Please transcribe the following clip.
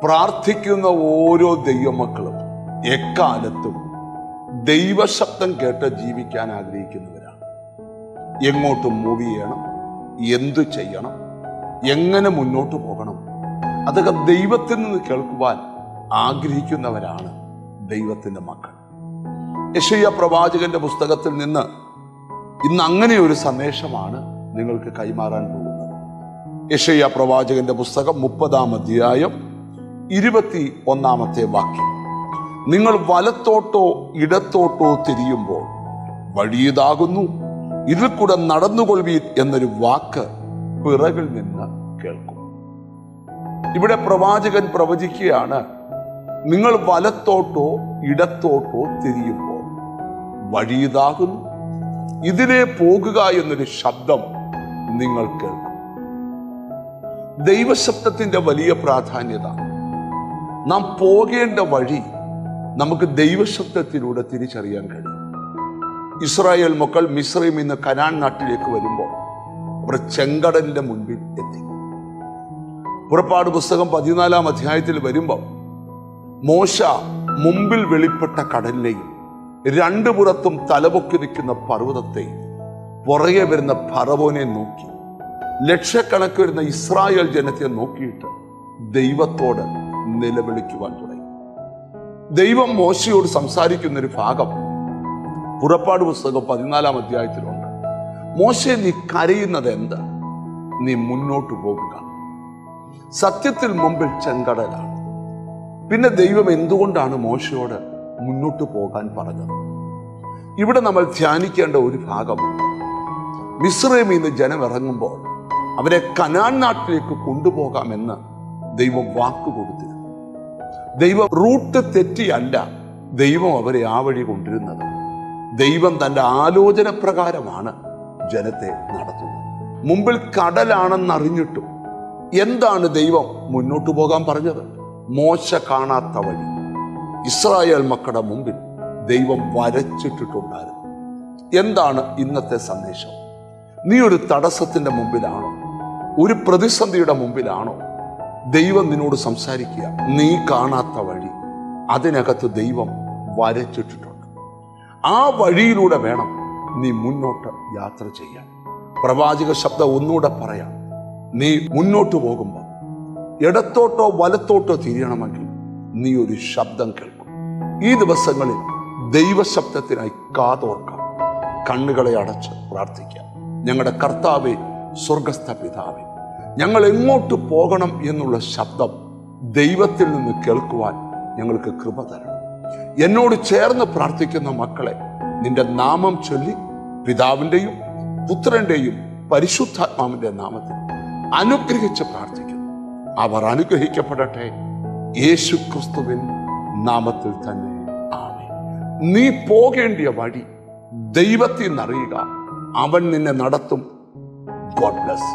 പ്രാർത്ഥിക്കുന്ന ഓരോ ദൈവമക്കളും എക്കാലത്തും ദൈവശബ്ദം കേട്ട് ജീവിക്കാൻ ആഗ്രഹിക്കുന്നവരാണ്. എങ്ങോട്ട് മൂവ് ചെയ്യണം, എന്തു ചെയ്യണം, എങ്ങനെ മുന്നോട്ട് പോകണം, അതൊക്കെ ദൈവത്തിൽ നിന്ന് കേൾക്കുവാൻ ആഗ്രഹിക്കുന്നവരാണ് ദൈവത്തിൻ്റെ മക്കൾ. യെശയ്യാ പ്രവാചകന്റെ പുസ്തകത്തിൽ നിന്ന് ഇന്ന് അങ്ങനെ ഒരു സന്ദേശമാണ് നിങ്ങൾക്ക് കൈമാറാൻ പോകുന്നത്. യെശയ്യാ പ്രവാചകന്റെ പുസ്തകം 30-ാം അധ്യായം 21-ാമത്തെ വാക്യം. നിങ്ങൾ വലത്തോട്ടോ ഇടത്തോട്ടോ തിരിയുമ്പോൾ വഴിയിതാകുന്നു, ഇതിൽ കൂടെ നടന്നുകൊള്ളുവീൻ എന്നൊരു വാക്ക് പിറകിൽ നിന്ന് കേൾക്കും. ഇവിടെ പ്രവാചകൻ പ്രവചിക്കുകയാണ്, നിങ്ങൾ വലത്തോട്ടോ ഇടത്തോട്ടോ തിരിയുമ്പോൾ വഴിയിതാകുന്നു, ഇതിലെ പോകുക എന്നൊരു ശബ്ദം നിങ്ങൾ കേൾക്കും. ദൈവശബ്ദത്തിന്റെ വലിയ പ്രാധാന്യത, നാം പോകേണ്ട വഴി നമുക്ക് ദൈവശബ്ദത്തിലൂടെ തിരിച്ചറിയാൻ കഴിയും. ഇസ്രായേൽ മക്കൾ മിസ്രൈമിൽ നിന്ന് കനാൻ നാട്ടിലേക്ക് വരുമ്പോൾ അവർ ചെങ്കടലിന്റെ മുൻപിൽ എത്തി. പുറപ്പാട് പുസ്തകം 14-ാം അധ്യായത്തിൽ വരുമ്പോൾ മോശ മുമ്പിൽ വെളിപ്പെട്ട കടലിനെയും രണ്ടു പുറത്തും തലപൊക്കി നിൽക്കുന്ന പർവ്വതത്തെയും പുറകെ വരുന്ന ഫറവോനെ നോക്കി ലക്ഷക്കണക്ക് വരുന്ന ഇസ്രായേൽ ജനത്തെ നോക്കിയിട്ട് ദൈവത്തോട് നിലവിളിക്കുവാൻ തുടങ്ങി. ദൈവം മോശയോട് സംസാരിക്കുന്നൊരു ഭാഗം പുറപ്പാട് പുസ്തകം 14-ാം അധ്യായത്തിലുണ്ട്. മോശെ, നീ കരയുന്നത് എന്താ? നീ മുന്നോട്ട് പോകുക. സത്യത്തിൽ മുമ്പിൽ ചെങ്കടലാണ്. പിന്നെ ദൈവം എന്തുകൊണ്ടാണ് മോശയോട് മുന്നോട്ട് പോകാൻ പറഞ്ഞത്? ഇവിടെ നമ്മൾ ധ്യാനിക്കേണ്ട ഒരു ഭാഗം, മിസ്രൈമിൽ നിന്ന് ജനം ഇറങ്ങുമ്പോൾ അവരെ കനാൻ നാട്ടിലേക്ക് കൊണ്ടുപോകാമെന്ന് ദൈവം വാക്ക് കൊടുത്തിരുന്നു. ദൈവം റൂട്ട് തെറ്റിയല്ല ദൈവം അവരെ ആ വഴി കൊണ്ടിരുന്നത്. ദൈവം തൻ്റെ ആലോചന പ്രകാരമാണ് ജനത്തെ നടത്തുന്നത്. മുമ്പിൽ കടലാണെന്നറിഞ്ഞിട്ടും എന്താണ് ദൈവം മുന്നോട്ട് പോകാൻ പറഞ്ഞത്? മോശ കാണാത്ത വഴി ഇസ്രായേൽ മക്കളുടെ മുമ്പിൽ ദൈവം വരച്ചിട്ടിട്ടുണ്ടായിരുന്നു. എന്താണ് ഇന്നത്തെ സന്ദേശം? നീ ഒരു തടസ്സത്തിന്റെ മുമ്പിലാണോ? ഒരു പ്രതിസന്ധിയുടെ മുമ്പിലാണോ? ദൈവം നിന്നോട് സംസാരിക്കുക. നീ കാണാത്ത വഴി അതിനകത്ത് ദൈവം വരച്ചിട്ടിട്ടുണ്ട്. ആ വഴിയിലൂടെ വേണം നീ മുന്നോട്ട് യാത്ര ചെയ്യാൻ. പ്രവാചക ശബ്ദം ഒന്നുകൂടെ പറയാം. നീ മുന്നോട്ട് പോകുമ്പോൾ ഇടത്തോട്ടോ വലത്തോട്ടോ തിരിയണമെങ്കിൽ നീ ഒരു ശബ്ദം കേൾക്കും. ഈ ദിവസങ്ങളിൽ ദൈവശബ്ദത്തിനായി കാതോർക്കാം. കണ്ണുകളെ അടച്ച് പ്രാർത്ഥിക്കാം. ഞങ്ങളുടെ കർത്താവേ, സ്വർഗസ്ഥ പിതാവേ, ഞങ്ങൾ എങ്ങോട്ട് പോകണം എന്നുള്ള ശബ്ദം ദൈവത്തിൽ നിന്ന് കേൾക്കുവാൻ ഞങ്ങൾക്ക് കൃപ തരണം. എന്നോട് ചേർന്ന് പ്രാർത്ഥിക്കുന്ന മക്കളെ നിന്റെ നാമം ചൊല്ലി പിതാവിൻ്റെയും പുത്രന്റെയും പരിശുദ്ധാത്മാവിന്റെ നാമത്തിൽ അനുഗ്രഹിച്ച് പ്രാർത്ഥിക്കുന്നു. അവർ അനുഗ്രഹിക്കപ്പെടട്ടെ, യേശു ക്രിസ്തുവിൻ നാമത്തിൽ തന്നെ. ആമേൻ. നീ പോകേണ്ടിയ വഴി ദൈവത്തിൽ നിന്നറിയുക. അവൻ നിന്നെ നടത്തും. God bless.